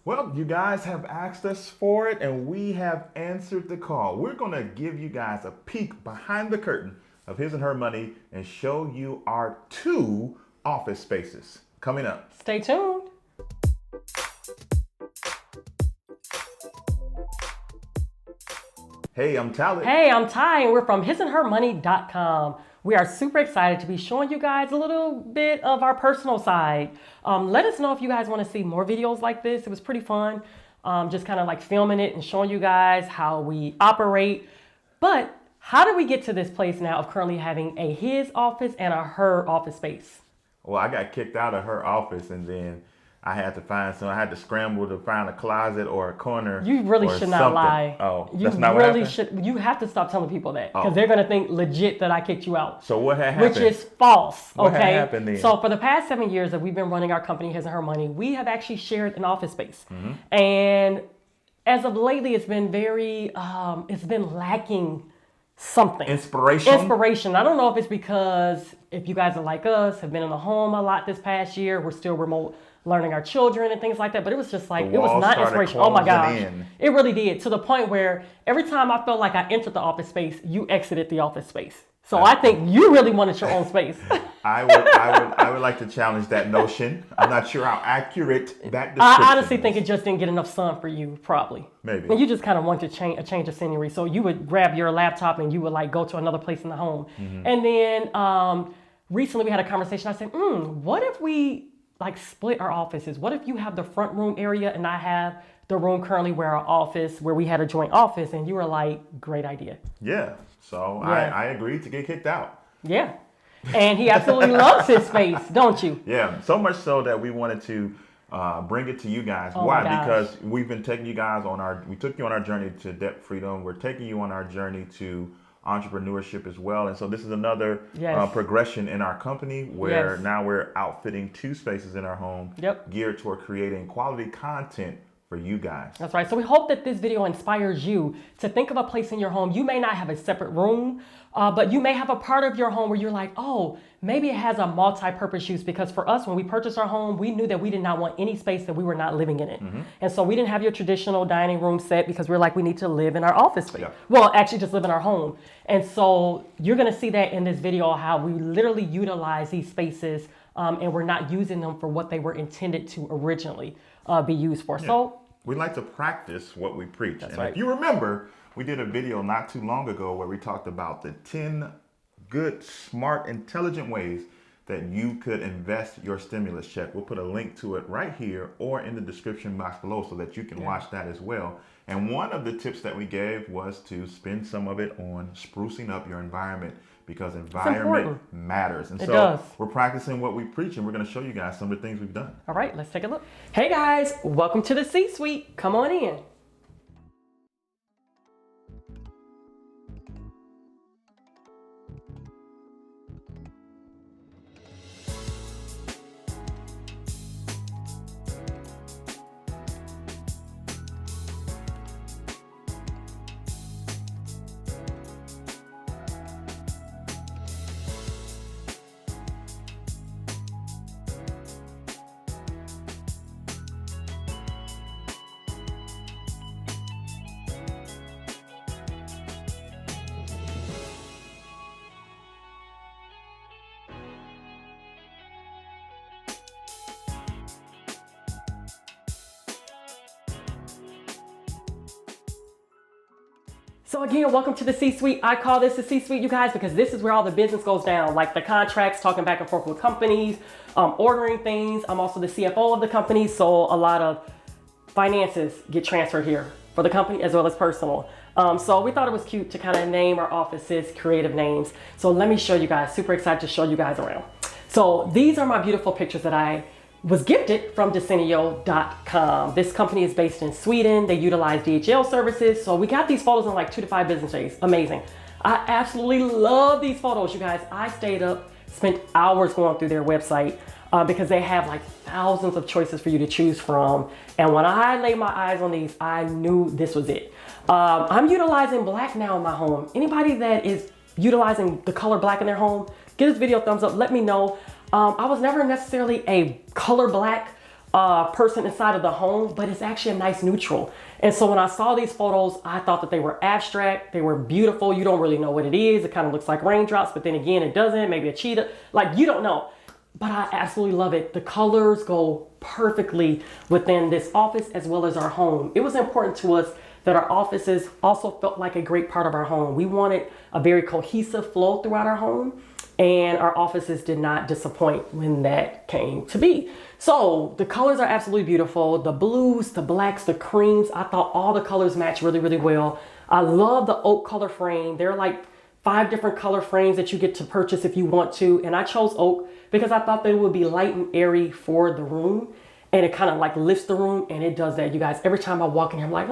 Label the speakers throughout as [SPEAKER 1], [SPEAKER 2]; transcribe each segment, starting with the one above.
[SPEAKER 1] Well, you guys have asked us for it and we have answered the call. We're going to give you guys a peek behind the curtain of His and Her Money and show you our two office spaces coming up.
[SPEAKER 2] Stay tuned.
[SPEAKER 1] Hey, I'm Talant.
[SPEAKER 2] Hey, I'm Ty, and we're from hisandhermoney.com. We are super excited to be showing you guys a little bit of our personal side. Let us know if you guys want to see more videos like this. It was pretty fun, just kind of like filming it and showing you guys how we operate. But how did we get to this place now of currently having a his office and a her office space?
[SPEAKER 1] Well, I got kicked out of her office and then I had to scramble to find a closet or a corner.
[SPEAKER 2] You really
[SPEAKER 1] or
[SPEAKER 2] should not
[SPEAKER 1] something.
[SPEAKER 2] lie.
[SPEAKER 1] Oh,
[SPEAKER 2] you
[SPEAKER 1] that's not what
[SPEAKER 2] really
[SPEAKER 1] happened?
[SPEAKER 2] You have to stop telling people that because they're going to think legit that I kicked you out.
[SPEAKER 1] So what had happened?
[SPEAKER 2] Which is false.
[SPEAKER 1] What
[SPEAKER 2] okay.
[SPEAKER 1] had happened then?
[SPEAKER 2] So for the past 7 years that we've been running our company, His and Her Money, we have actually shared an office space. And as of lately, it's been it's been lacking something. Inspiration. I don't know if it's because if you guys are like us, have been in the home a lot this past year, we're still remote learning our children and things like that, but it was just like, it was not inspiration. Oh my gosh. It really did, to the point where every time I felt like I entered the office space, you exited the office space. So I think you really wanted your own space.
[SPEAKER 1] I would like to challenge that notion. I'm not sure how accurate that description
[SPEAKER 2] I honestly
[SPEAKER 1] is.
[SPEAKER 2] think it just didn't get enough sun for you, probably.
[SPEAKER 1] Maybe.
[SPEAKER 2] And you just kind of wanted a change of scenery. So you would grab your laptop and you would like go to another place in the home. And then recently we had a conversation. I said, what if we like split our offices? What if you have the front room area and I have the room currently where we had a joint office? And you were like, great idea.
[SPEAKER 1] Yeah. So I agreed to get kicked out.
[SPEAKER 2] Yeah. And he absolutely loves his space, don't you?
[SPEAKER 1] Yeah. So much so that we wanted to bring it to you guys.
[SPEAKER 2] Oh
[SPEAKER 1] Why? Because we've been taking you guys we took you on our journey to debt freedom. We're taking you on our journey to entrepreneurship as well. And so this is another progression in our company where now we're outfitting two spaces in our home geared toward creating quality content for you guys.
[SPEAKER 2] That's right. So we hope that this video inspires you to think of a place in your home. You may not have a separate room, but you may have a part of your home where you're like, oh, maybe it has a multi-purpose use, because for us, when we purchased our home, we knew that we did not want any space that we were not living in it. And so we didn't have your traditional dining room set because we're like, we need to live in our office space. Well, actually just live in our home. And so you're going to see that in this video, how we literally utilize these spaces and we're not using them for what they were intended to originally be used for. So
[SPEAKER 1] we like to practice what we preach.
[SPEAKER 2] That's
[SPEAKER 1] and
[SPEAKER 2] right.
[SPEAKER 1] If you remember, we did a video not too long ago where we talked about the 10 good, smart, intelligent ways that you could invest your stimulus check. We'll put a link to it right here or in the description box below so that you can watch that as well. And one of the tips that we gave was to spend some of it on sprucing up your environment, because environment matters. And so we're practicing what we preach, and we're going to show you guys some of the things we've done.
[SPEAKER 2] All right, let's take a look. Hey guys, welcome to the C-Suite. Come on in. So again, welcome to the C-Suite. I call this the C-Suite, you guys, because this is where all the business goes down, like the contracts, talking back and forth with companies, ordering things. I'm also the CFO of the company, so a lot of finances get transferred here for the company as well as personal. So we thought it was cute to kind of name our offices creative names. So let me show you guys, super excited to show you guys around. So these are my beautiful pictures that I was gifted from Desenio.com. This company is based in Sweden. They utilize DHL services. So we got these photos in like 2 to 5 business days. Amazing. I absolutely love these photos, you guys. I stayed up, spent hours going through their website because they have like thousands of choices for you to choose from. And when I laid my eyes on these, I knew this was it. I'm utilizing black now in my home. Anybody that is utilizing the color black in their home, give this video a thumbs up. Let me know. I was never necessarily a color black person inside of the home, but it's actually a nice neutral. And so when I saw these photos, I thought that they were abstract, they were beautiful. You don't really know what it is. It kind of looks like raindrops, but then again, it doesn't. Maybe a cheetah, like you don't know. But I absolutely love it. The colors go perfectly within this office as well as our home. It was important to us that our offices also felt like a great part of our home. We wanted a very cohesive flow throughout our home, and our offices did not disappoint when that came to be. So the colors are absolutely beautiful. The blues, the blacks, the creams, I thought all the colors match really, really well. I love the oak color frame. There are like 5 different color frames that you get to purchase if you want to. And I chose oak because I thought they would be light and airy for the room. And it kind of like lifts the room, and it does that, you guys. Every time I walk in here, I'm like,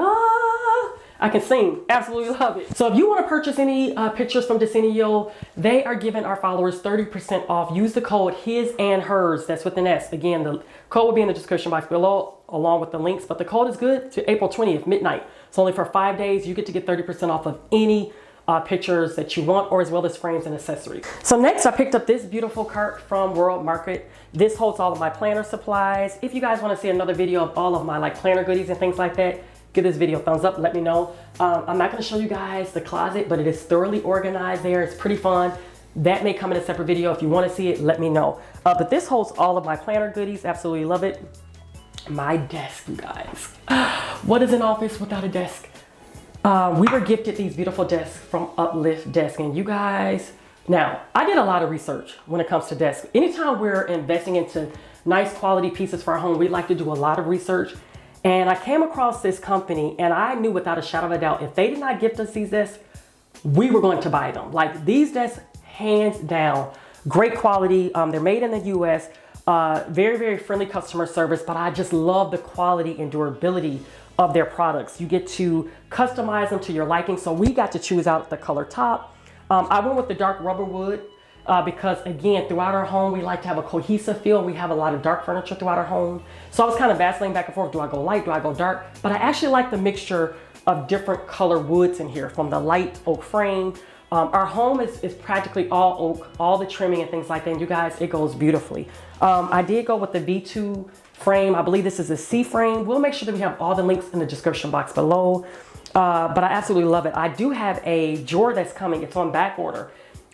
[SPEAKER 2] I can sing. Absolutely love it. So if you want to purchase any pictures from Desenio, they are giving our followers 30% off. Use the code his and hers. That's with an S. Again, the code will be in the description box below along with the links, but the code is good to April 20th, midnight. So only for 5 days, you get to get 30% off of any pictures that you want, or as well as frames and accessories. So next I picked up this beautiful cart from World Market. This holds all of my planner supplies. If you guys want to see another video of all of my like planner goodies and things like that, give this video a thumbs up, let me know. I'm not going to show you guys the closet, but it is thoroughly organized there. It's pretty fun. That may come in a separate video. If you want to see it, let me know. But this holds all of my planner goodies. Absolutely love it. My desk, you guys. What is an office without a desk? We were gifted these beautiful desks from Uplift Desk, and you guys, now I did a lot of research when it comes to desks. Anytime we're investing into nice quality pieces for our home, we like to do a lot of research. And I came across this company, and I knew without a shadow of a doubt, if they did not gift us these desks, we were going to buy them. Like these desks, hands down, great quality. They're made in the US, very, very friendly customer service, but I just love the quality and durability of their products. You get to customize them to your liking. So we got to choose out the color top. I went with the dark rubber wood because again, throughout our home, we like to have a cohesive feel. We have a lot of dark furniture throughout our home. So I was kind of vacillating back and forth. Do I go light? Do I go dark? But I actually like the mixture of different color woods in here, from the light oak frame. Our home is practically all oak, all the trimming and things like that. And you guys, it goes beautifully. I did go with the V2 frame. I believe this is a C frame. We'll make sure that we have all the links in the description box below. But I absolutely love it. I do have a drawer that's coming. It's on back order.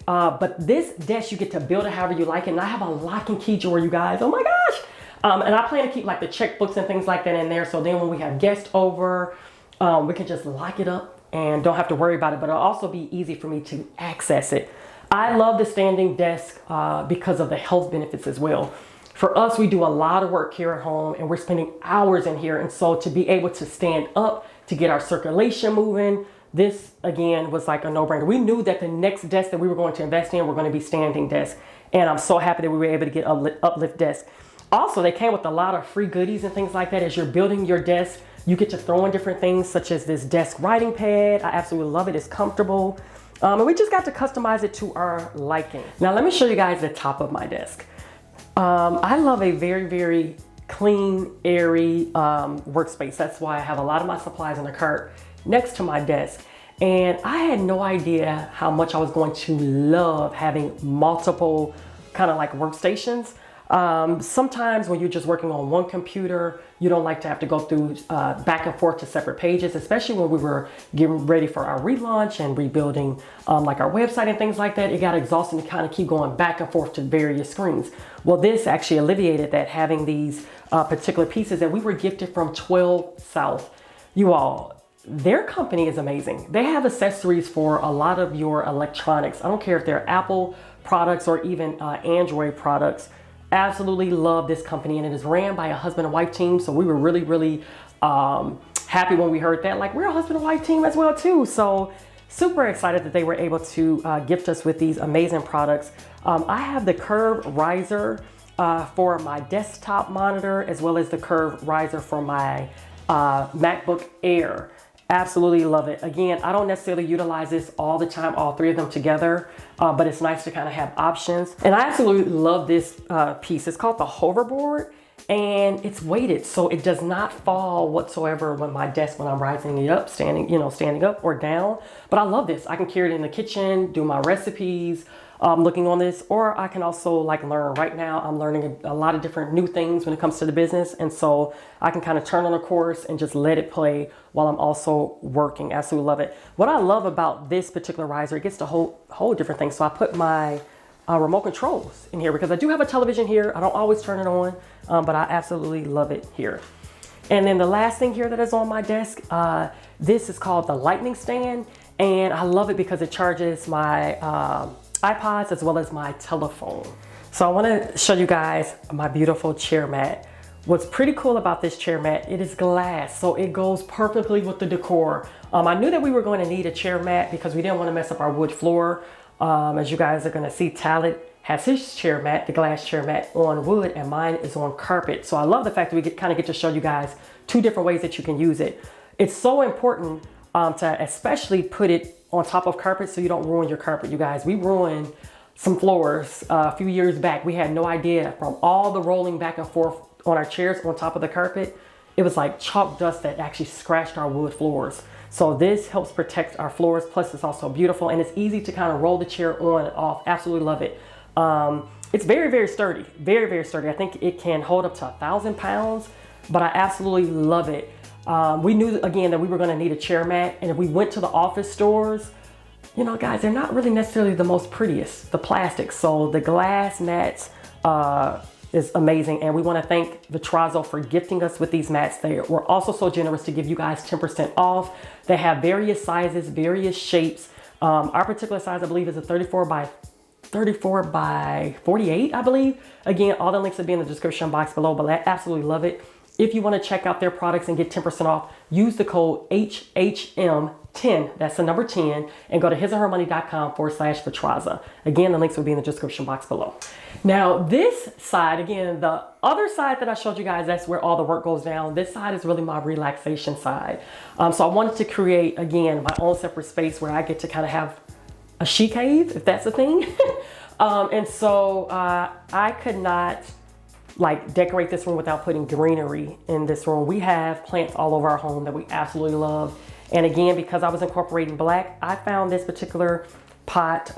[SPEAKER 2] But this desk, you get to build it however you like it. And I have a lock and key drawer, you guys. Oh my gosh. And I plan to keep like the checkbooks and things like that in there. So then when we have guests over, we can just lock it up and don't have to worry about it. But it'll also be easy for me to access it. I love the standing desk because of the health benefits as well. For us, we do a lot of work here at home, and we're spending hours in here. And so to be able to stand up, to get our circulation moving, this again was like a no-brainer. We knew that the next desk that we were going to invest in were going to be standing desks. And I'm so happy that we were able to get Uplift desk. Also, they came with a lot of free goodies and things like that. As you're building your desk, you get to throw in different things such as this desk writing pad. I absolutely love it. It's comfortable. And we just got to customize it to our liking. Now, let me show you guys the top of my desk. I love a very, very clean, airy workspace. That's why I have a lot of my supplies in the cart next to my desk. And I had no idea how much I was going to love having multiple kind of like workstations. Sometimes when you're just working on one computer, you don't like to have to go through back and forth to separate pages, especially when we were getting ready for our relaunch and rebuilding like our website and things like that. It got exhausting to kind of keep going back and forth to various screens. Well, this actually alleviated that, having these particular pieces that we were gifted from 12 South. You all, their company is amazing. They have accessories for a lot of your electronics. I don't care if they're Apple products or even Android products. Absolutely love this company, and it is ran by a husband and wife team. So we were really, really happy when we heard that. Like, we're a husband and wife team as well too. So super excited that they were able to gift us with these amazing products. I have the curved riser for my desktop monitor, as well as the curved riser for my MacBook Air. Absolutely love it. Again, I don't necessarily utilize this all the time, all three of them together, but it's nice to kind of have options. And I absolutely love this piece. It's called the hoverboard, and it's weighted, so it does not fall whatsoever when I'm rising it up, standing up or down. But I love this. I can carry it in the kitchen, do my recipes. looking on this, or I can also like learn. Right now I'm learning a lot of different new things when it comes to the business, and so I can kind of turn on a course and just let it play while I'm also working. Absolutely love it. What I love about this particular riser, it gets to whole different things. So I put my remote controls in here because I do have a television here. I don't always turn it on, but I absolutely love it here. And then the last thing here that is on my desk, this is called the lightning stand, and I love it because it charges my iPods as well as my telephone. So I want to show you guys my beautiful chair mat. What's pretty cool about this chair mat, it is glass, so it goes perfectly with the decor. I knew that we were going to need a chair mat because we didn't want to mess up our wood floor. As you guys are going to see, Talant has his chair mat, the glass chair mat, on wood, and mine is on carpet. So I love the fact that we kind of get to show you guys two different ways that you can use it. It's so important to especially put it on top of carpet so you don't ruin your carpet, you guys. We ruined some floors a few years back. We had no idea from all the rolling back and forth on our chairs on top of the carpet. It was like chalk dust that actually scratched our wood floors. So this helps protect our floors. Plus it's also beautiful and it's easy to kind of roll the chair on and off. Absolutely love it. It's very, very sturdy, very, very sturdy. I think it can hold up to 1,000 pounds, but I absolutely love it. We knew again that we were going to need a chair mat, and if we went to the office stores, you know, guys, they're not really necessarily the most prettiest, the plastic. So the glass mats is amazing, and we want to thank Vitrazza for gifting us with these mats. They were also so generous to give you guys 10% off. They have various sizes, various shapes. Our particular size, I believe, is a 34 by 48, I believe. Again, all the links will be in the description box below, but I absolutely love it. If you want to check out their products and get 10% off, use the code HHM10, that's the number 10, and go to hisandhermoney.com/Vitrazza. Again, the links will be in the description box below. Now, this side, again, the other side that I showed you guys, that's where all the work goes down. This side is really my relaxation side. So I wanted to create, again, my own separate space where I get to kind of have a she cave, if that's a thing. And so I could not like decorate this room without putting greenery in this room. We have plants all over our home that we absolutely love. And again, because I was incorporating black, I found this particular pot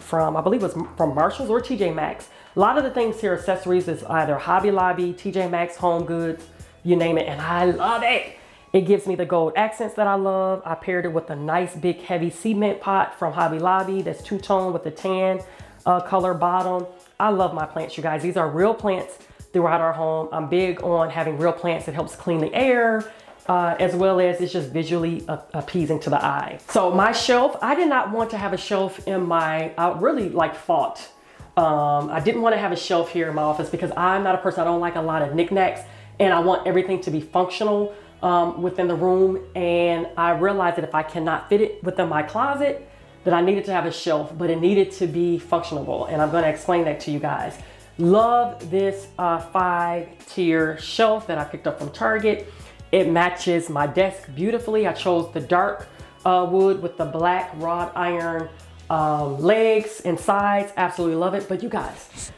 [SPEAKER 2] from, I believe it was from Marshalls or TJ Maxx. A lot of the things here, accessories, is either Hobby Lobby, TJ Maxx, Home Goods, you name it, and I love it. It gives me the gold accents that I love. I paired it with a nice big heavy cement pot from Hobby Lobby that's two-tone with the tan color bottom. I love my plants, you guys. These are real plants throughout our home. I'm big on having real plants. It helps clean the air, as well as it's just visually appeasing to the eye. So my shelf, I did not want to have a shelf in my, I really like thought. I didn't want to have a shelf here in my office because I'm not a person, I don't like a lot of knickknacks, and I want everything to be functional within the room. And I realized that if I cannot fit it within my closet, that I needed to have a shelf, but it needed to be functional. And I'm going to explain that to you guys. Love this 5-tier shelf that I picked up from Target. It matches my desk beautifully. I chose the dark wood with the black wrought iron legs and sides. Absolutely love it. But you guys,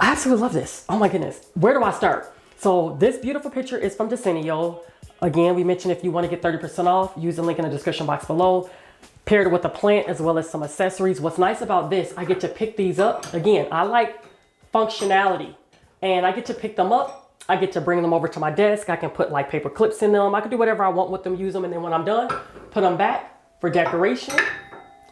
[SPEAKER 2] I absolutely love this. Oh my goodness. Where do I start? So this beautiful picture is from Desenio. Again, we mentioned if you want to get 30% off, use the link in the description box below. Paired with a plant as well as some accessories. What's nice about this, I get to pick these up. Again, I like functionality, and I get to pick them up. I get to bring them over to my desk. I can put like paper clips in them. I can do whatever I want with them, use them, and then when I'm done, put them back for decoration.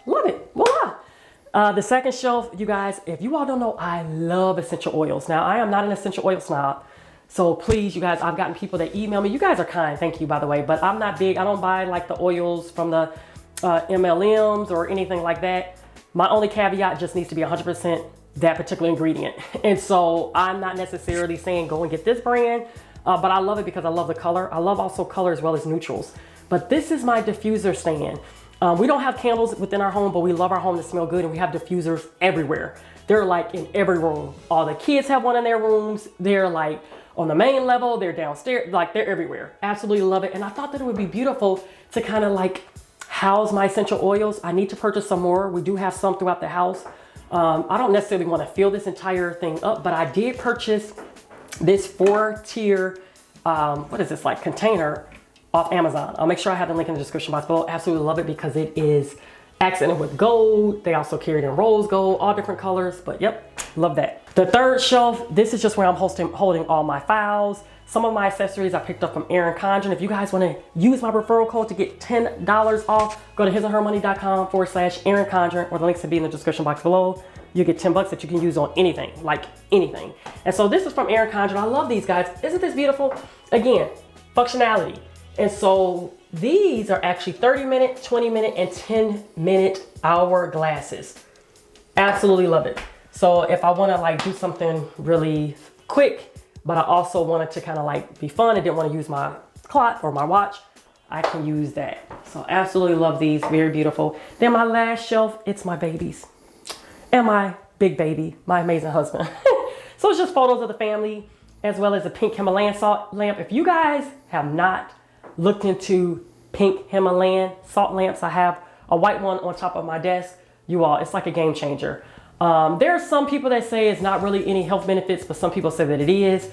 [SPEAKER 2] Love it. Voila. The second shelf, you guys, if you all don't know, I love essential oils. Now, I am not an essential oil snob. So please, you guys, I've gotten people that email me. You guys are kind. Thank you, by the way. But I'm not big. I don't buy like the oils from the MLMs or anything like that. My only caveat, just needs to be 100% that particular ingredient. And so I'm not necessarily saying go and get this brand, but I love it because I love the color. I love also color as well as neutrals. But this is my diffuser stand. We don't have candles within our home, but we love our home to smell good, and we have diffusers everywhere. They're like in every room. All the kids have one in their rooms. They're like on the main level, they're downstairs, like they're everywhere. Absolutely love it. And I thought that it would be beautiful to kind of like house my essential oils. I need to purchase some more. We do have some throughout the house. I don't necessarily want to fill this entire thing up, but I did purchase this 4-tier, what is this, like container off Amazon. I'll make sure I have the link in the description box below. Absolutely love it because it is accented with gold. They also carried in rose gold, all different colors, but yep, love that. The third shelf, this is just where I'm holding all my files. Some of my accessories I picked up from Erin Condren. If you guys want to use my referral code to get $10 off, go to hisandhermoney.com/Erin Condren, or the links will be in the description box below. You get 10 bucks that you can use on anything, like anything. And so this is from Erin Condren. I love these guys. Isn't this beautiful? Again, functionality. And so these are actually 30-minute, 20-minute, and 10-minute hour glasses. Absolutely love it. So if I want to like do something really quick, but I also wanted to kind of like be fun and didn't want to use my clock or my watch, I can use that. So absolutely love these, very beautiful. Then my last shelf, it's my babies and my big baby, my amazing husband. So it's just photos of the family, as well as a pink Himalayan salt lamp. If you guys have not looked into pink Himalayan salt lamps, I have a white one on top of my desk. You all, it's like a game changer. There are some people that say it's not really any health benefits, but some people say that it is.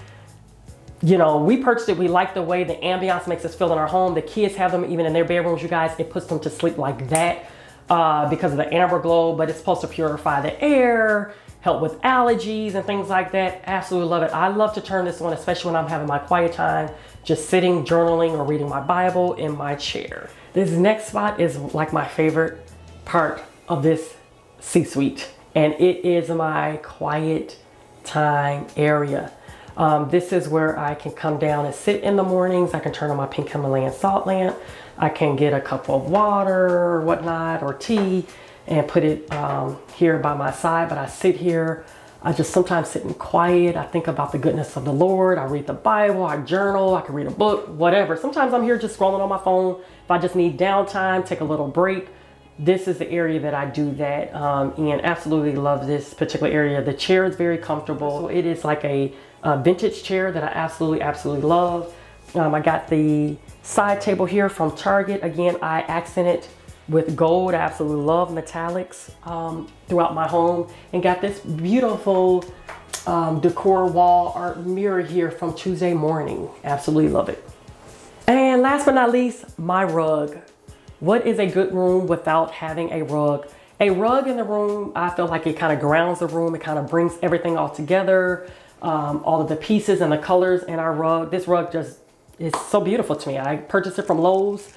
[SPEAKER 2] You know, we purchased it. We like the way the ambiance makes us feel in our home. The kids have them even in their bedrooms, you guys. It puts them to sleep like that because of the amber glow, but it's supposed to purify the air, help with allergies and things like that. Absolutely love it. I love to turn this on, especially when I'm having my quiet time, just sitting, journaling, or reading my Bible in my chair. This next spot is like my favorite part of this C-suite, and it is my quiet time area. This is where I can come down and sit in the mornings. I can turn on my pink Himalayan salt lamp. I can get a cup of water or whatnot, or tea, and put it here by my side. But I sit here. I just sometimes sit in quiet. I think about the goodness of the Lord. I read the Bible. I journal. I can read a book, whatever. Sometimes I'm here just scrolling on my phone. If I just need downtime, take a little break, this is the area that I do that and absolutely love this particular area. The chair is very comfortable. So it is like a vintage chair that I absolutely love. I got the side table here from Target. Again, I accent it with gold. I absolutely love metallics throughout my home, and got this beautiful decor wall art mirror here from Tuesday Morning. Absolutely love it. And last but not least, my rug. What is a good room without having a rug? A rug in the room, I feel like it kind of grounds the room. It kind of brings everything all together. All of the pieces and the colors in our rug. This rug just is so beautiful to me. I purchased it from Lowe's.com,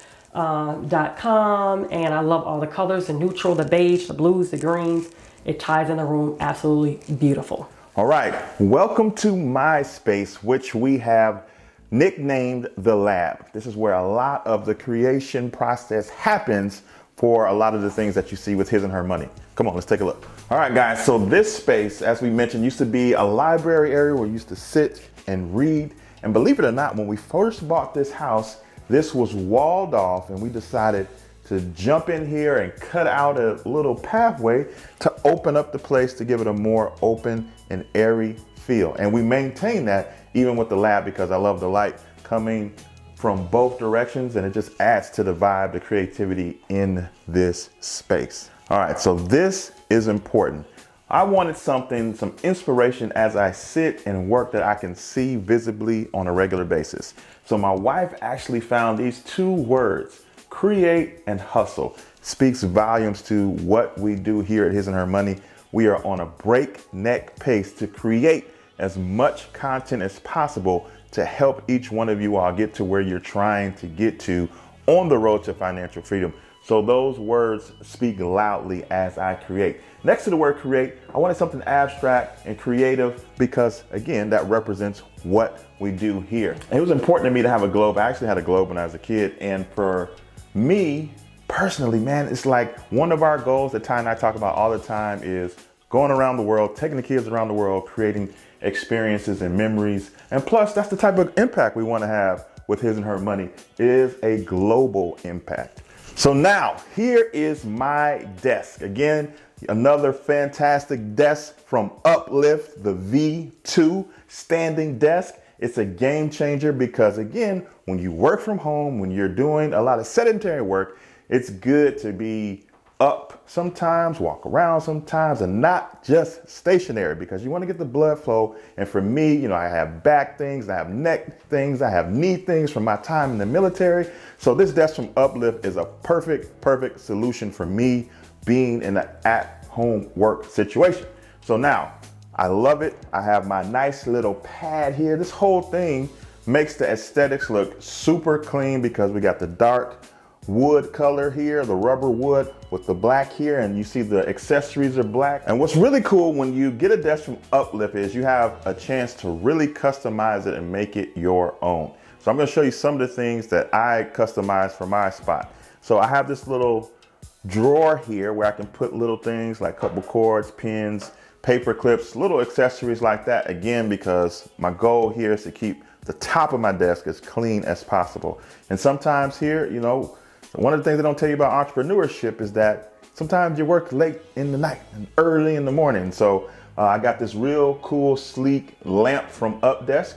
[SPEAKER 2] and I love all the colors, the neutral, the beige, the blues, the greens. It ties in the room absolutely beautiful.
[SPEAKER 1] All right, welcome to my space, which we have nicknamed the lab. This is where a lot of the creation process happens for a lot of the things that you see with His and Her Money. Come on, let's take a look. All right, guys, so this space, as we mentioned, used to be a library area where you used to sit and read. And believe it or not, when we first bought this house, this was walled off, and we decided to jump in here and cut out a little pathway to open up the place to give it a more open and airy feel. And we maintain that even with the lab, because I love the light coming from both directions, and it just adds to the vibe, the creativity in this space. All right, so this is important. I wanted something, some inspiration as I sit and work that I can see visibly on a regular basis. So my wife actually found these two words, create and hustle. Speaks volumes to what we do here at His and Her Money. We are on a breakneck pace to create as much content as possible to help each one of you all get to where you're trying to get to on the road to financial freedom. So those words speak loudly as I create. Next to the word create, I wanted something abstract and creative because, again, that represents what we do here. And it was important to me to have a globe. I actually had a globe when I was a kid. And for me personally, man, it's like one of our goals that Ty and I talk about all the time is going around the world, taking the kids around the world, creating experiences and memories. And plus, that's the type of impact we want to have with His and Her Money, is a global impact. So now here is my desk. Again, another fantastic desk from Uplift, the V2 standing desk. It's a game changer because, again, when you work from home, when you're doing a lot of sedentary work, it's good to be up sometimes, walk around sometimes, and not just stationary, because you want to get the blood flow. And for me, you know, I have back things, I have neck things, I have knee things from my time in the military. So this desk from Uplift is a perfect solution for me. being in an at-home work situation. So now, I love it. I have my nice little pad here. This whole thing makes the aesthetics look super clean because we got the dark wood color here, the rubber wood with the black here, and you see the accessories are black. And what's really cool when you get a desk from Uplift is you have a chance to really customize it and make it your own. So I'm gonna show you some of the things that I customized for my spot. So I have this little drawer here where I can put little things like couple cords, pins, paper clips, little accessories like that. Again, because my goal here is to keep the top of my desk as clean as possible. And sometimes here, you know, one of the things they don't tell you about entrepreneurship is that sometimes you work late in the night and early in the morning. So I got this real cool, sleek lamp from Updesk.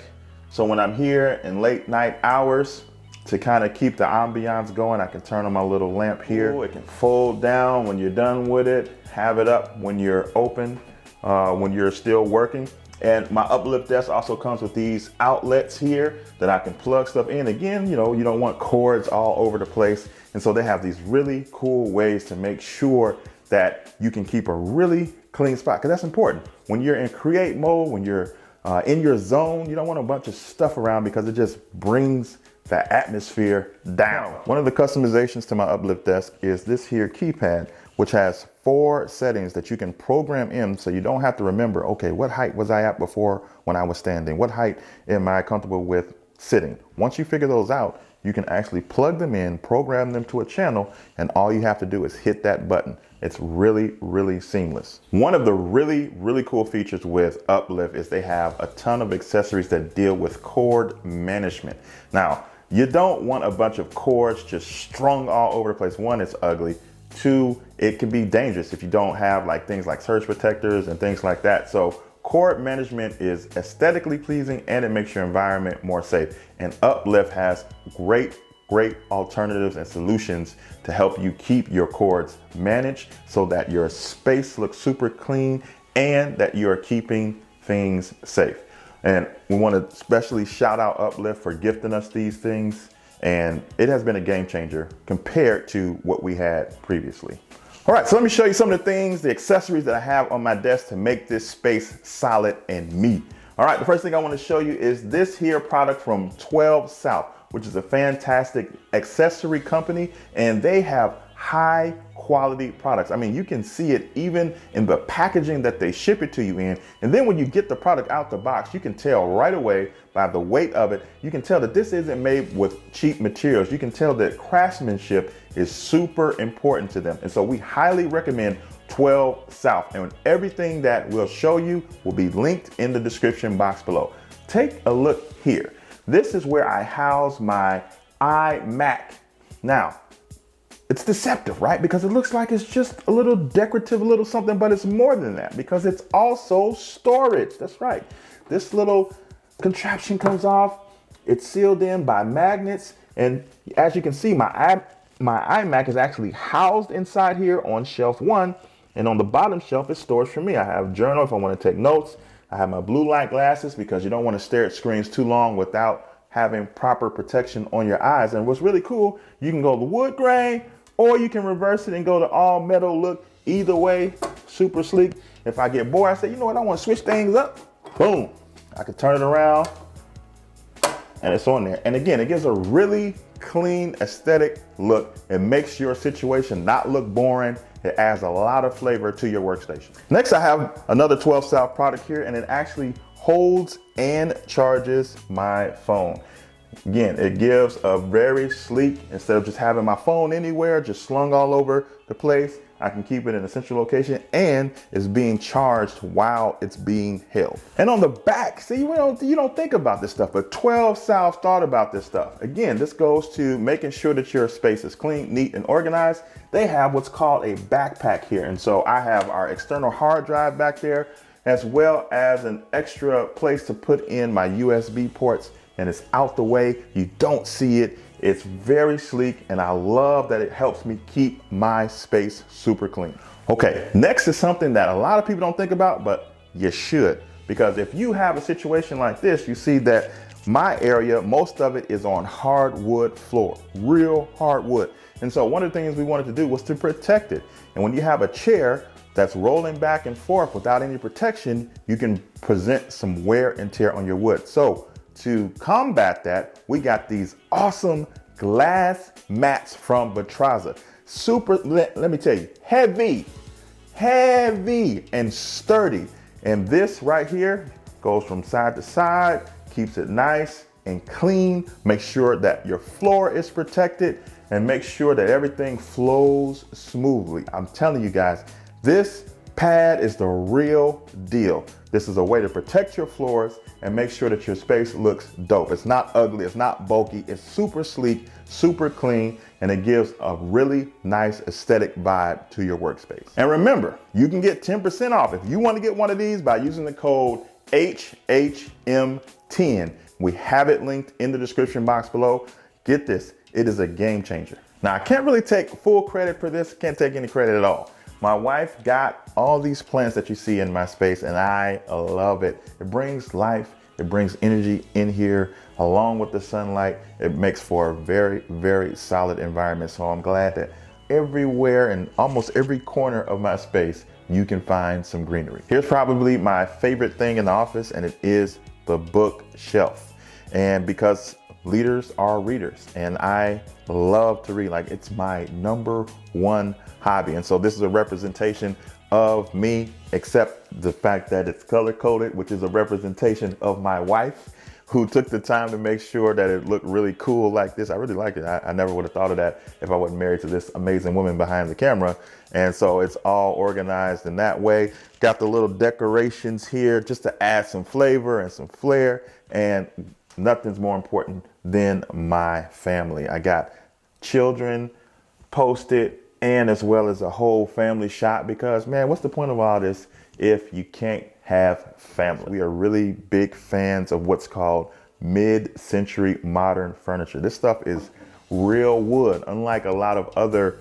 [SPEAKER 1] So when I'm here in late night hours, to kind of keep the ambiance going, I can turn on my little lamp here. It can fold down when you're done with it, have it up when you're open, when you're still working. And my Uplift desk also comes with these outlets here that I can plug stuff in. Again, you know, you don't want cords all over the place. And so they have these really cool ways to make sure that you can keep a really clean spot, because that's important. When you're in create mode, when you're in your zone, you don't want a bunch of stuff around because it just brings the atmosphere down. One of the customizations to my Uplift desk is this here keypad, which has 4 settings that you can program in, so you don't have to remember, okay, what height was I at before when I was standing? What height am I comfortable with sitting? Once you figure those out, you can actually plug them in, program them to a channel, and all you have to do is hit that button. It's really, really seamless. One of the really, really cool features with Uplift is they have a ton of accessories that deal with cord management. Now, you don't want a bunch of cords just strung all over the place. 1, it's ugly. 2, it can be dangerous if you don't have like things like surge protectors and things like that. So cord management is aesthetically pleasing and it makes your environment more safe. And Uplift has great alternatives and solutions to help you keep your cords managed so that your space looks super clean and that you're keeping things safe. And we want to especially shout out Uplift for gifting us these things. And it has been a game changer compared to what we had previously. All right, so let me show you some of the things, the accessories that I have on my desk to make this space solid and me. All right, the first thing I want to show you is this here product from 12 South, which is a fantastic accessory company, and they have high quality products. I mean, you can see it even in the packaging that they ship it to you in. And then when you get the product out the box, you can tell right away by the weight of it, you can tell that this isn't made with cheap materials. You can tell that craftsmanship is super important to them. And so we highly recommend 12 South, and everything that we'll show you will be linked in the description box below. Take a look here. This is where I house my iMac. Now, it's deceptive, right? Because it looks like it's just a little decorative, a little something, but it's more than that because it's also storage. That's right. This little contraption comes off. It's sealed in by magnets. And as you can see, my iMac is actually housed inside here on shelf 1. And on the bottom shelf is storage for me. I have a journal if I want to take notes. I have my blue light glasses because you don't want to stare at screens too long without having proper protection on your eyes. And what's really cool, you can go the wood grain, or you can reverse it and go to all metal look. Either way, super sleek. If I get bored, I say, you know what, I want to switch things up. Boom. I can turn it around and it's on there. And again, it gives a really clean aesthetic look. It makes your situation not look boring. It adds a lot of flavor to your workstation. Next, I have another 12 South product here, and it actually holds and charges my phone. Again, it gives a very sleek, instead of just having my phone anywhere, just slung all over the place, I can keep it in a central location and it's being charged while it's being held. And on the back, see, you don't think about this stuff, but 12 South thought about this stuff. Again, this goes to making sure that your space is clean, neat, and organized. They have what's called a backpack here. And so I have our external hard drive back there, as well as an extra place to put in my USB ports, and it's out the way. You don't see it. It's very sleek, and I love that it helps me keep my space super clean. Okay, next is something that a lot of people don't think about, but you should. Because if you have a situation like this, you see that my area, most of it is on hardwood floor, real hardwood. And so one of the things we wanted to do was to protect it. And when you have a chair that's rolling back and forth without any protection, you can present some wear and tear on your wood. So to combat that, we got these awesome glass mats from Vitrazza. Super, let me tell you, heavy and sturdy. And this right here goes from side to side, keeps it nice and clean. Make sure that your floor is protected and make sure that everything flows smoothly. I'm telling you guys, this pad is the real deal. This is a way to protect your floors and make sure that your space looks dope. It's not ugly, it's not bulky, it's super sleek, super clean, and it gives a really nice aesthetic vibe to your workspace. And remember, you can get 10% off if you want to get one of these by using the code HHM10. We have it linked in the description box below. Get this, it is a game changer. Now, I can't really take full credit for this, can't take any credit at all. My wife got all these plants that you see in my space and I love it. It brings life, it brings energy in here along with the sunlight. It makes for a very, very solid environment. So I'm glad that everywhere and almost every corner of my space, you can find some greenery. Here's probably my favorite thing in the office, and it is the bookshelf. And because leaders are readers and I love to read, like it's my #1 hobby. And so this is a representation of me, except the fact that it's color coded, which is a representation of my wife, who took the time to make sure that it looked really cool like this. I really like it. I never would have thought of that if I wasn't married to this amazing woman behind the camera. And so it's all organized in that way. Got the little decorations here just to add some flavor and some flair. And nothing's more important than my family. I got children posted and as well as a whole family shot because, man, what's the point of all this if you can't have family? We are really big fans of what's called mid-century modern furniture. This stuff is real wood, unlike a lot of other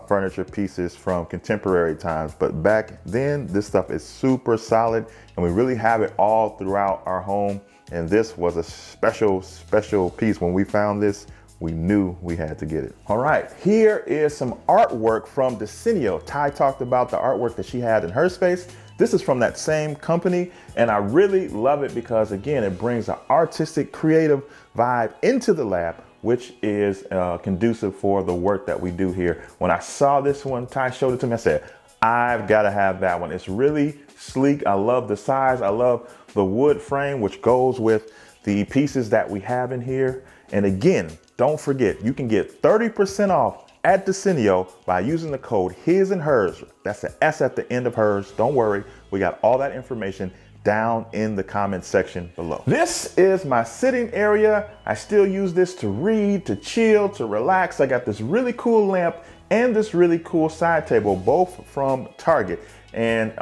[SPEAKER 1] furniture pieces from contemporary times. But back then, this stuff is super solid and we really have it all throughout our home. And this was a special, special piece. When we found this, we knew we had to get it. All right, here is some artwork from Desenio. Ty talked about the artwork that she had in her space. This is from that same company, and I really love it because, again, it brings an artistic, creative vibe into the lab, which is conducive for the work that we do here. When I saw this one, Ty showed it to me, I said, I've got to have that one. It's really sleek. I love the size. I love the wood frame, which goes with the pieces that we have in here. And again, don't forget, you can get 30% off at Desenio by using the code his and hers. That's the S at the end of hers. Don't worry, we got all that information down in the comment section below. This is my sitting area. I still use this to read, to chill, to relax. I got this really cool lamp and this really cool side table, both from Target. And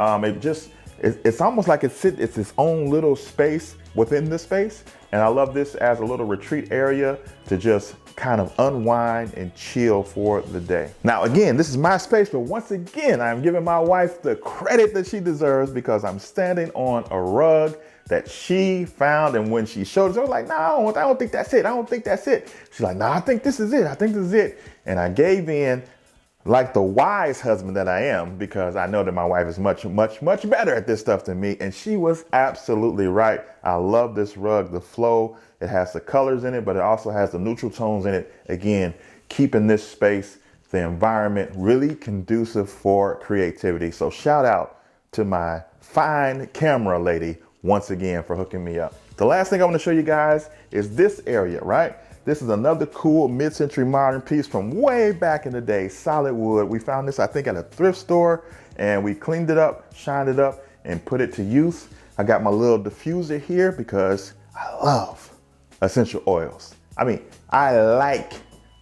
[SPEAKER 1] it's almost like it's its own little space within the space. And I love this as a little retreat area to just kind of unwind and chill for the day. Now, again, this is my space, but once again, I'm giving my wife the credit that she deserves because I'm standing on a rug that she found. And when she showed us, I was like, no, I don't think that's it. I don't think that's it. She's like, no, I think this is it. I think this is it. And I gave in like the wise husband that I am, because I know that my wife is much, much, much better at this stuff than me. And she was absolutely right. I love this rug, the flow. It has the colors in it, but it also has the neutral tones in it. Again, keeping this space, the environment really conducive for creativity. So shout out to my fine camera lady once again for hooking me up. The last thing I want to show you guys is this area, right? This is another cool mid-century modern piece from way back in the day, solid wood. We found this, I think, at a thrift store, and we cleaned it up, shined it up, and put it to use. I got my little diffuser here because I love essential oils. I mean, I like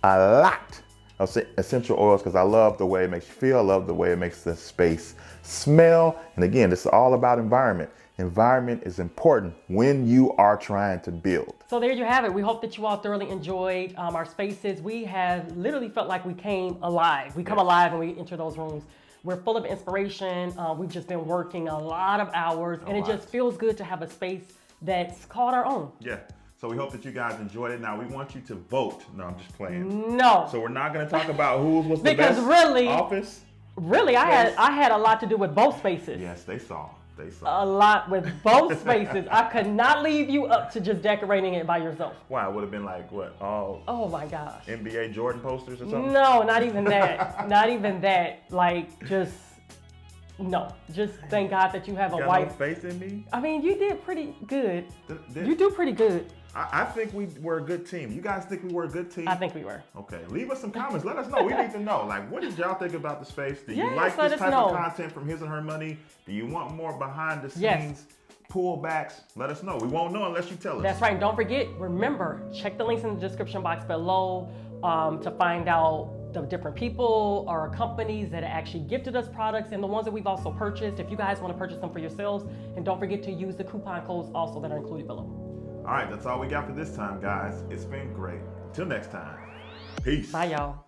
[SPEAKER 1] a lot of essential oils because I love the way it makes you feel. I love the way it makes the space smell. And again, this is all about environment. Environment is important when you are trying to build.
[SPEAKER 2] So there you have it. We hope that you all thoroughly enjoyed our spaces. We have literally felt like we came alive. We come alive when we enter those rooms. We're full of inspiration. We've just been working a lot of hours, and it just feels good to have a space that's called our own.
[SPEAKER 1] Yeah. So we hope that you guys enjoyed it. Now we want you to vote. No, I'm just playing.
[SPEAKER 2] No.
[SPEAKER 1] So we're not going to talk about whose was the
[SPEAKER 2] Because
[SPEAKER 1] best
[SPEAKER 2] really-
[SPEAKER 1] office.
[SPEAKER 2] Really, I had a lot to do with both spaces.
[SPEAKER 1] Yes, they saw. They saw.
[SPEAKER 2] A lot with both spaces. I could not leave you up to just decorating it by yourself.
[SPEAKER 1] Why? It would have been like what? All
[SPEAKER 2] Oh my gosh.
[SPEAKER 1] NBA Jordan posters or something?
[SPEAKER 2] No, not even that. Not even that. Like, just no. Just thank God that you have a
[SPEAKER 1] Got
[SPEAKER 2] wife.
[SPEAKER 1] no faith in me?
[SPEAKER 2] I mean, you did pretty good.
[SPEAKER 1] Did-
[SPEAKER 2] You do pretty good.
[SPEAKER 1] I think we were a good team. You guys think we were a good team?
[SPEAKER 2] I think we were.
[SPEAKER 1] Okay, leave us some comments. Let us know. We need to know. Like, what did y'all think about the space? Do you
[SPEAKER 2] Yes,
[SPEAKER 1] like
[SPEAKER 2] let
[SPEAKER 1] this
[SPEAKER 2] us
[SPEAKER 1] type
[SPEAKER 2] know.
[SPEAKER 1] of content from His and Her Money? Do you want more behind the scenes
[SPEAKER 2] Yes.
[SPEAKER 1] pullbacks? Let us know. We won't know unless you tell us.
[SPEAKER 2] That's right. And don't forget, remember, check the links in the description box below to find out the different people or companies that actually gifted us products and the ones that we've also purchased. If you guys want to purchase them for yourselves, and don't forget to use the coupon codes also that are included below.
[SPEAKER 1] All right, that's all we got for this time, guys. It's been great. Till next time. Peace.
[SPEAKER 2] Bye, y'all.